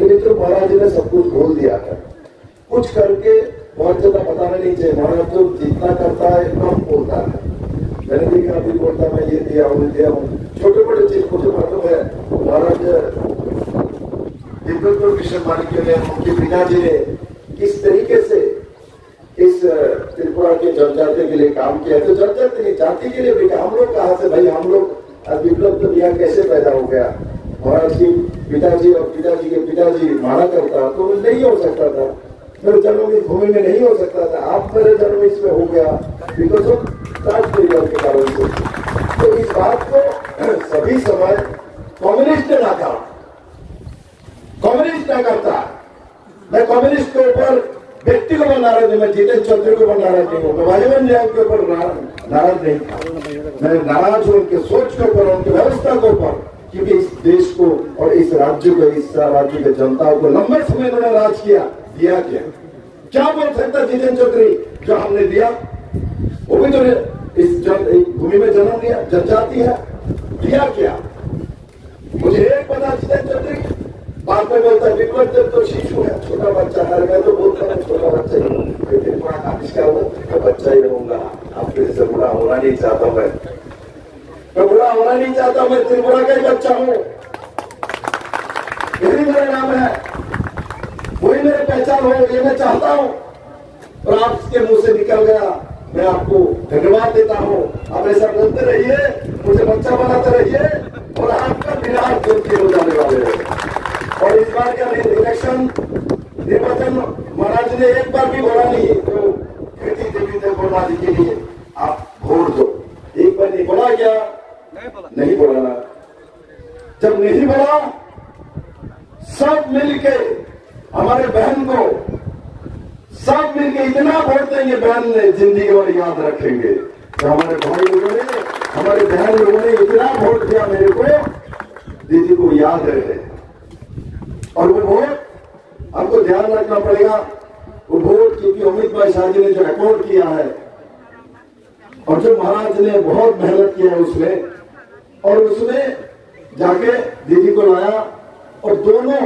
मेरे मित्र महाराज ने सब कुछ बोल दिया है, कुछ करके बहुत ज्यादा बताना नहीं चाहिए। महाराज तो जितना करता है कम बोलता है। मैंने देखा अभी बोलता मैं ये दिया हूँ दिया हूँ, छोटे बड़े चीज मुझे मालूम है। महाराज दिव्यपुर मिशन मालिक ने, उनके पिताजी ने किस तरीके से इस त्रिपुरा के जनजाति के लिए काम किया। तो जनजाति नहीं, जाति के लिए भी हम लोग कहा से भाई, हम लोग विप्लव तो यहाँ कैसे पैदा हो गया। महाराज की पिताजी और पिताजी के पिताजी मारा करता तो नहीं हो सकता था। मेरे जन्म इस भूमि में नहीं हो सकता था। आप मेरे जन्म इसमें हो गया बिकॉज ऑफ राज परिवार के कारण से। तो इस बात को सभी समय कम्युनिस्ट ना कहा, कम्युनिस्ट ना करता। मैं कम्युनिस्ट के ऊपर व्यक्ति को नाराज नहीं, मैं जितेंद्र चौधरी को नाराज नहीं हूँ, मैं वाजपेयी जी के ऊपर नाराज नहीं था। मैं नाराज हूँ उनके सोच के ऊपर, उनकी व्यवस्था के ऊपर, क्योंकि इस देश को और इस राज्य को, इस राज्य के जनता को लंबे समय उन्होंने राज किया। दिया क्या बोल सकता जितेंद्र चौधरी जो हमने दिया? वो भी तो इस भूमि में जन्म लिया, जनजाति है, दिया क्या? मुझे एक पता जितेंद्र चौधरी बाद में बोलता है विप्लव देव तो शिशु है, छोटा बच्चा है। मैं तो बोलता हूँ छोटा बच्चा ही हूँ, त्रिपुरा का आविष्कार हो तो बच्चा ही रहूंगा। आपके जैसे बुरा होना नहीं चाहता मैं बुरा होना नहीं चाहता। मैं त्रिपुरा का ही बच्चा हूँ, यही मेरा नाम है, वही मेरी पहचान हो, ये मैं चाहता हूँ। और आपके मुंह से निकल गया, मैं आपको धन्यवाद देता हूँ। आप ऐसा बोलते रहिए, मुझे बच्चा बनाते रहिए और आपका विनाश जल्दी हो जाने वाले हैं। और इस बार का इलेक्शन निर्वाचन महाराज ने एक बार भी बोला नहीं तो खेती देवी देवता के लिए आप वोट दो, एक बार नहीं बोला क्या? नहीं बोला ना। जब नहीं बोला, सब मिलके हमारे बहन को, सब मिलके इतना वोट देंगे, बहन ने जिंदगी और याद रखेंगे। तो हमारे भाई लोगों ने, हमारे बहन लोगों ने इतना वोट दिया मेरे को, दीदी को याद रहे। और वो वोट हमको ध्यान रखना पड़ेगा। वो वोट क्योंकि अमित भाई शाह जी ने जो रिकॉर्ड किया है और जो महाराज ने बहुत मेहनत किया है उसमें, और उसमें जाके दीदी को लाया। और दोनों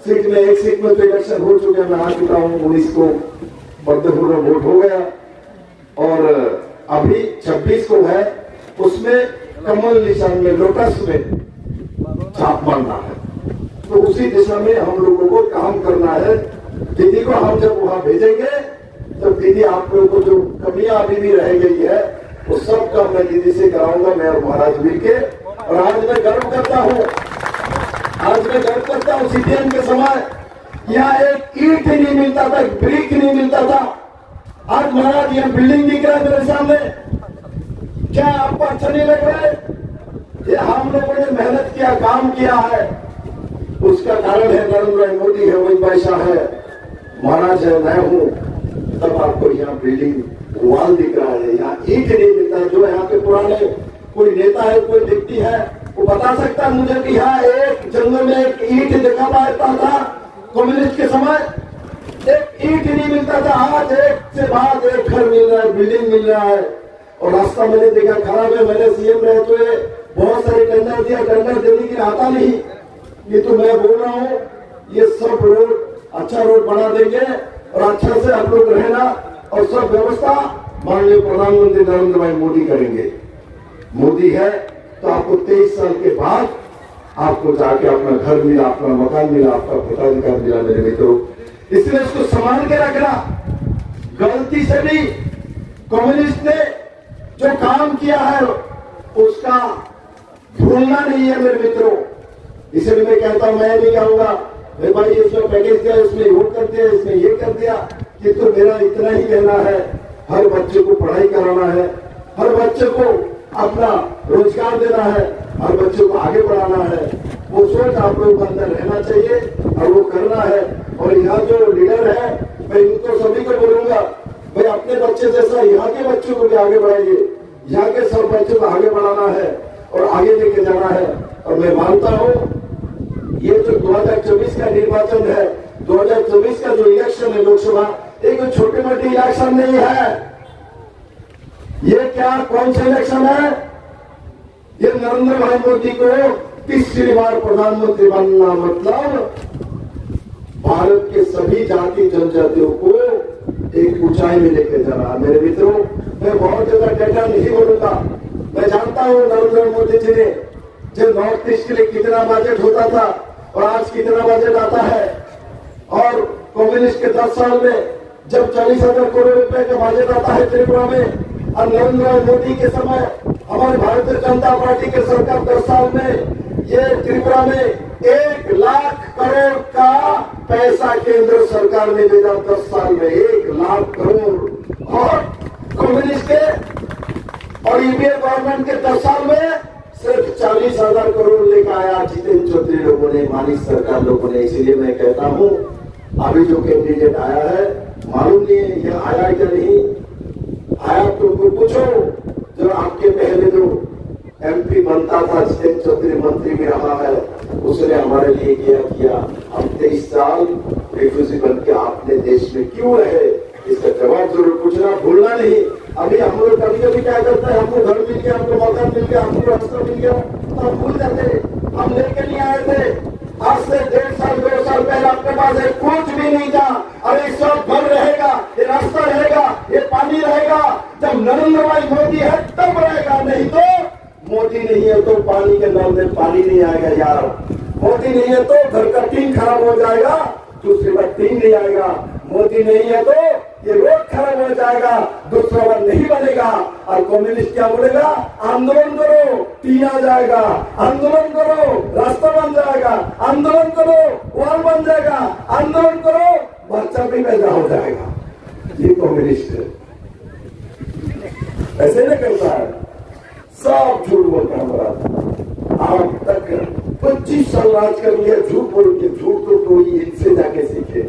सीट में, एक सीट में तो इलेक्शन हो चुके हैं, मैं आ चुका हूँ 19 को बद्दपुर में वोट हो गया। और अभी 26 को है, उसमें कमल निशान में, लोटस में छाप मारना है। तो उसी दिशा में हम लोगों को काम करना है। दीदी को हम जब वहां भेजेंगे तो दीदी आप लोगों को जो कमियां अभी भी रह गई है वो सब काम मैं दीदी से कराऊंगा, मैं और महाराज मिलके। और आज मैं गर्व करता हूँ, आज मैं गर्व करता हूँ, सीपीएम के समय यहाँ एक ईंट नहीं मिलता था, एक ब्रिक नहीं मिलता था। आज महाराज यहाँ बिल्डिंग दिख रहा है मेरे सामने, क्या आपको अच्छा नहीं लग रहा है? ये हम लोगों ने मेहनत किया, काम किया है, उसका कारण है नरेंद्र भाई मोदी है, अमित भाई शाह है, महाराज है, मैं हूँ। तब आपको यहाँ बिल्डिंग वॉल दिख रहा है, यहाँ ईंट नहीं मिलता। जो यहाँ पे पुराने कोई नेता है, कोई व्यक्ति है, वो बता सकता है मुझे कि यहाँ एक जंगल में एक ईंट देखा पाता था कम्युनिस्ट के समय, एक ईंट नहीं मिलता था। आज एक से बाद एक घर मिल रहा है, बिल्डिंग मिल रहा है। और रास्ता मैंने देखा खराब है, मैंने सीएम रहते हुए बहुत सारे टेंडर दिया, टेंडर देने के लिए आता नहीं। ये तो मैं बोल रहा हूँ, ये सब रोड अच्छा रोड बना देंगे और अच्छा से आप लोग रहना, और सब व्यवस्था माननीय प्रधानमंत्री नरेंद्र भाई मोदी करेंगे। मोदी है तो आपको 23 साल के बाद आपको जाके अपना घर मिला, अपना मकान मिला, आपका भोटाधिकार मिला मेरे मित्रों। इसलिए इसको संभाल के रखना। गलती से भी कम्युनिस्ट ने जो काम किया है उसका भूलना नहीं है मेरे मित्रों। इसलिए मैं कहता हूं, मैं नहीं कहूंगा भाई इसमें पैकेज दिया, इसमें वो कर दिया, इसमें ये कर दिया। कि तो मेरा इतना ही कहना है, हर बच्चे को पढ़ाई कराना है, हर बच्चे को अपना रोजगार देना है, हर बच्चे को आगे बढ़ाना है। वो सोच आप लोगों के अंदर रहना चाहिए और वो करना है। और यहाँ जो लीडर है, मैं इनको सभी को बोलूंगा, भाई अपने बच्चे जैसा यहाँ के बच्चों को भी आगे बढ़ाइए। यहाँ के सब बच्चों को आगे बढ़ाना है और आगे लेके जाना है। और मैं मानता हूँ ये जो 2024 का निर्वाचन है, 2024 का जो इलेक्शन है लोकसभा, एक छोटी मोटी इलेक्शन नहीं है। ये क्या कौन सा इलेक्शन है? ये नरेंद्र भाई मोदी को तीसरी बार प्रधानमंत्री बनना, मतलब भारत के सभी जाति जनजातियों को एक ऊंचाई में लेके जा रहा। मेरे मित्रों, मैं बहुत ज्यादा डेटा नहीं बोलूंगा। मैं जानता हूँ नरेंद्र मोदी जी ने जो नॉर्थ ईस्ट के लिए कितना बजट होता था और आज कितना बजट आता है, और कम्युनिस्ट के 10 साल में जब 40,000 करोड़ रुपए का बजट आता है त्रिपुरा में, और नरेंद्र मोदी के समय हमारे भारतीय जनता पार्टी के सरकार 10 साल में ये त्रिपुरा में 1 लाख करोड़ का पैसा केंद्र सरकार ने भेजा। 10 साल में 1 लाख करोड़। और कम्युनिस्ट के और यूपीए गवर्नमेंट के 10 साल में सिर्फ 40,000 करोड़ लेकर आया जितेंद्र चौधरी लोगों ने, मानिक सरकार लोगों ने। इसीलिए मैं कहता हूं, अभी जो कैंडिडेट आया है, मालूम नहीं है यह आया क्या नहीं आया, तो उनको पूछो। जो आपके पहले जो एमपी बनता था, जितेंद्र चौधरी मंत्री भी रहा है, उसने हमारे लिए किया। हम 23 साल रिफ्यूजी बन के आपने देश में क्यों रहे, इसका जवाब जरूर पूछना, भूलना नहीं। अभी हम लोग कभी कभी क्या करते हैं, हमको घर मिल गया, हमको मकान मिल गया, हमको रास्ता मिल गया, तो हम भूल जाते। हम लेके नहीं आए थे। आज से 1.5 साल 2 साल पहले आपके पास कुछ भी नहीं था। अरे सब घर रहेगा, ये रास्ता रहेगा, ये पानी रहेगा। जब नरेंद्र भाई मोदी है तब रहेगा, नहीं तो मोदी नहीं है तो पानी के नल में पानी नहीं आएगा यार। मोदी नहीं है तो घर का टीन खराब हो जाएगा, दूसरी बार टीन नहीं आएगा। मोदी नहीं है तो ये रोड खराब हो जाएगा, दूसरा बार नहीं बनेगा। और कम्युनिस्ट क्या बोलेगा, आंदोलन करो, टीन आ जाएगा, आंदोलन करो, रास्ता बन जाएगा, आंदोलन करो, वॉल बन जाएगा, आंदोलन करो, बच्चा भी पैदा हो जाएगा। ये कम्युनिस्ट है, ऐसे नहीं करता है, सब झूठ बोलता है हमारा। आज तक 25 साल राज कर लिया झूठ बोल के। झूठ तो कोई इनसे जाके सीखे।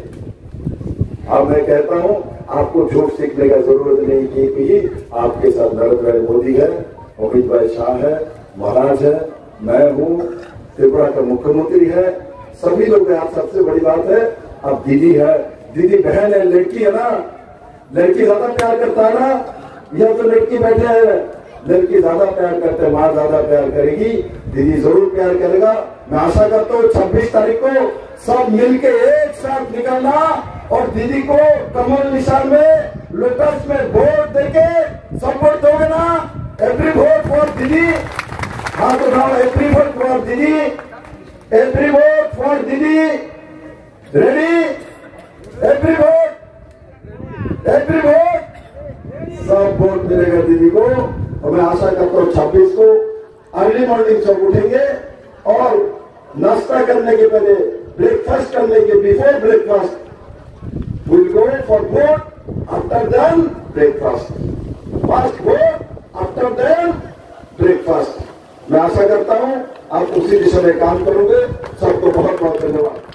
अब मैं कहता हूं, आपको झूठ सीखने का जरूरत नहीं है कि आपके साथ नरेंद्र मोदी है, अमित भाई शाह है, महाराज है, मैं हूं, त्रिपुरा का मुख्यमंत्री है, सभी लोग हैं। सबसे बड़ी बात है, अब दीदी है, दीदी बहन है, लड़की है ना, लड़की ज्यादा प्यार करता है ना। यह तो लड़की बैठे है, लड़की ज्यादा प्यार करते हैं, माँ ज्यादा प्यार करेगी, दीदी जरूर प्यार करेगा। मैं आशा करता हूँ 26 तारीख को सब मिलके एक साथ निकलना और दीदी को कमल निशान में, लोटस में वोट देके सपोर्ट दोगे ना। एवरी वोट फॉर दीदी, हाथ उठाओ। एवरी वोट फॉर दीदी, एवरी वोट फॉर दीदी। Ready? Every vote, every vote, सब वोट मिलेगा दीदी को। और मैं आशा करता हूँ 26 को अर्ली मॉर्निंग सब उठेंगे और नाश्ता करने के पहले, ब्रेकफास्ट करने के before breakfast we'll go for vote, after then breakfast, first vote, after then breakfast। मैं आशा करता हूं आप उसी दिशा में काम करोगे। सबको बहुत बहुत धन्यवाद।